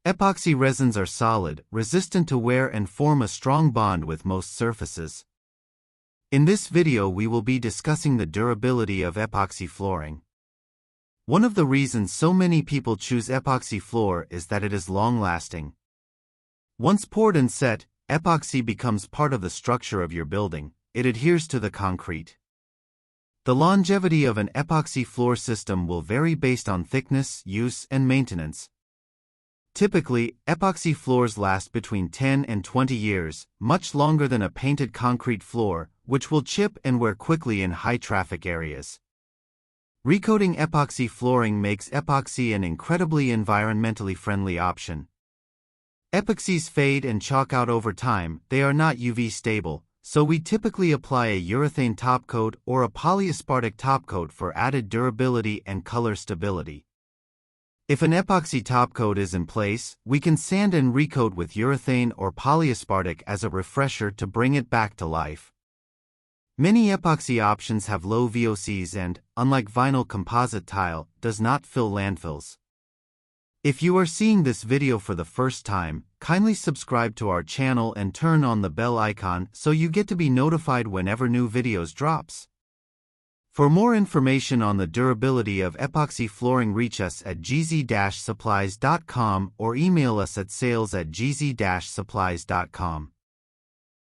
Epoxy resins are solid, resistant to wear and form a strong bond with most surfaces. In this video we will be discussing the durability of epoxy flooring. One of the reasons so many people choose epoxy floor is that it is long-lasting. Once poured and set, epoxy becomes part of the structure of your building. It adheres to the concrete. The longevity of an epoxy floor system will vary based on thickness, use, and maintenance. Typically, epoxy floors last between 10 and 20 years, much longer than a painted concrete floor, which will chip and wear quickly in high-traffic areas. Recoating epoxy flooring makes epoxy an incredibly environmentally friendly option. Epoxies fade and chalk out over time. They are not UV stable, so we typically apply a urethane topcoat or a polyaspartic topcoat for added durability and color stability. If an epoxy topcoat is in place, we can sand and recoat with urethane or polyaspartic as a refresher to bring it back to life. Many epoxy options have low VOCs and, unlike vinyl composite tile, does not fill landfills. If you are seeing this video for the first time, kindly subscribe to our channel and turn on the bell icon so you get to be notified whenever new videos drops. For more information on the durability of epoxy flooring, reach us at gz-supplies.com or email us at sales@gz-supplies.com.